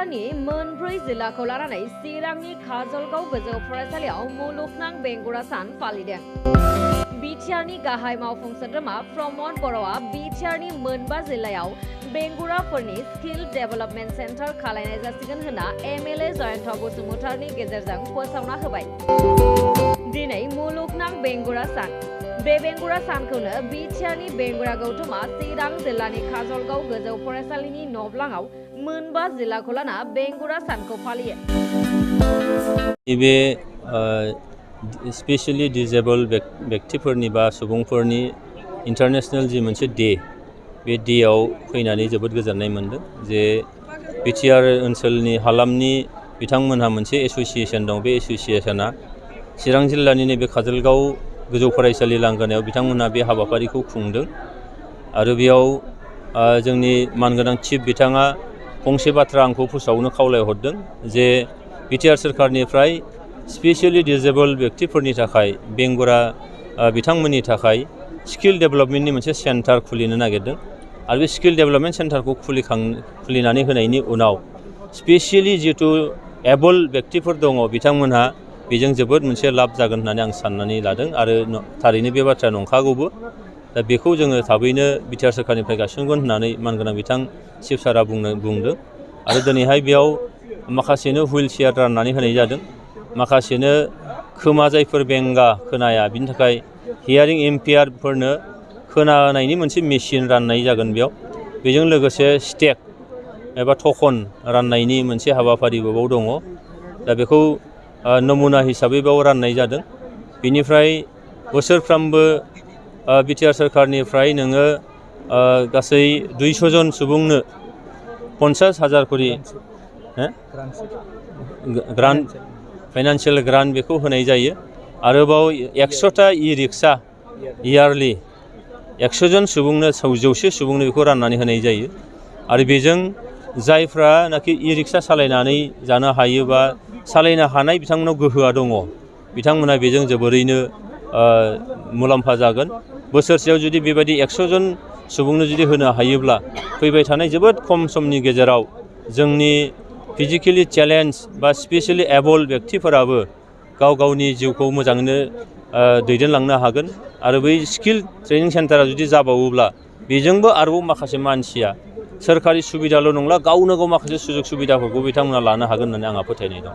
BTRनि मोनब्रै जिल्लाखौ लानानै चिरांनि काजलगाव गोजौ फरायसालियाव मुलुगनां बेंगुरा सान फालिदों। BTRनि गाहाय मावफुं सोद्रोमा प्रमद बर'आ BTRनि मोनबा जिल्लायाव बेंगुराफोरनि स्किल डेभेलपमेन्ट सेन्टार खालायनाय जासिगोन होनना MLA जयन्त बसुमतारीनि गेजेरजों फोसावना होबाय। दिनै मुलुगनां बेंगुरा सान। बे बेंगुरा सानखौनो BTRनि बेंगुरा गौथुमा चिरां जिल्लानि काजलगाव गोजौ फरायसालिनि न'ब्लाङाव मोनबा जिल्लाखौ लाना बेंगुरा सानखौ फालियो। बे स्पेशली डिजेबल व्यक्तिफोरनि बा सुबुंफोरनि इन्टारनेशनेल जि मोनसे डे, बे डेआव फैनानै जोबोद गोजोननाय मोनदों जे BTR ओनसोलनि हालामनि बिथांमोनहा मोनसे एसोसिएशन दं। बे एसोसिएशना चिरां जिल्लानि नैबे काजलगाव गोजौ फरायसालि लांगोनायाव बिथांमोनहा बे हाबाफारिखौ खुंदों आरो बेयाव जोंनि मानगोनां चिफ बिथाङा फंसे बाथ्रा आंखौ फोसावनो खावलायहरदों जे BTR सोरखारनिफ्राय स्पेशली डिजेबल व्यक्तिफोरनि थाखाय बेंगुरा बिथांमोननि थाखाय स्किल डेभेलपमेन्टनि मोनसे सेन्टार खुलिनो नागिरदों आरो बे स्किल डेभेलपमेन्ट सेन्टारखौ खुलिनानै होनायनि उनाव स्पेशली जिथु एबल व्यक्तिफोर दङ बिथांमोनहा बेजों जोबोद मोनसे लाब जागोन होननानै आं साननानै लादों आरो थारैनो बे बाथ्राया नंखागौबो। दा बेखौ जोङो थाबैनो BTR सोरखारनिफ्राय गायसनगोन होननानै मानगोनां बिथां चिफ सारा बुंदों आरो दिनैहाय बेयाव माखासेनो हुइल चेयार राननानै होनाय जादों, माखासेनो खोमा जायफोर बेंगा खोनाया बिनि थाखाय हियारिं इम्पेयार्डफोरनो खोनानायनि मोनसे मेचिन राननाय जागोन बेयाव। बेजों लोगोसे स्टेक एबा टकन राननायनि मोनसे हाबाफारिबो बाव दङ। दा बेखौ नमुना हिसाबै बेयाव राननाय जादों। बेनिफ्राय बोसोरफ्रामबो BTR सोरखारनिफ्राय नोङो गासै 200 जन सुबुंनो 50,000 करि ग्रान्ट फाइनान्सियेल ग्रान्ट बेखौ होनाय जायो। आरोबाव 100टा ई-रिक्सा इयारलि 100 जन सुबुंनो 100 सुबुंनो बेखौ राननानै होनाय जायो आरो बेजों जायफ्रा नाखि ई-रिक्सा सालायनानै जानो हायो बा सालायनो हानाय बिथांमोनाव गोहोआ दङ बिथांमोना बेजों जोबोरैनो मुलाम्फा जागोन। बोसोरसेयाव जुदि बेबायदि 100 जन सुबुंनो जुदि होनो हायोब्ला फैबाय थानाय जोबोद खम समनि गेजेराव जोंनि फिजिकेलि चेलेन्ज बा स्पेशली एबल व्यक्तिफोराबो गाव गावनि जिउखौ मोजाङैनो दैदेनलांनो हागोन आरो बै स्किल ट्रेनिं सेन्टारा जुदि जाबावोब्ला बेजोंबो आरोबाव माखासे मानसिया सोरखारि सुबिदाल' नंला गावनो गाव माखासे सुजुग सुबिदाफोरखौ बिथांमोना लानो हागोन होननानै आंहा फोथायनाय दं।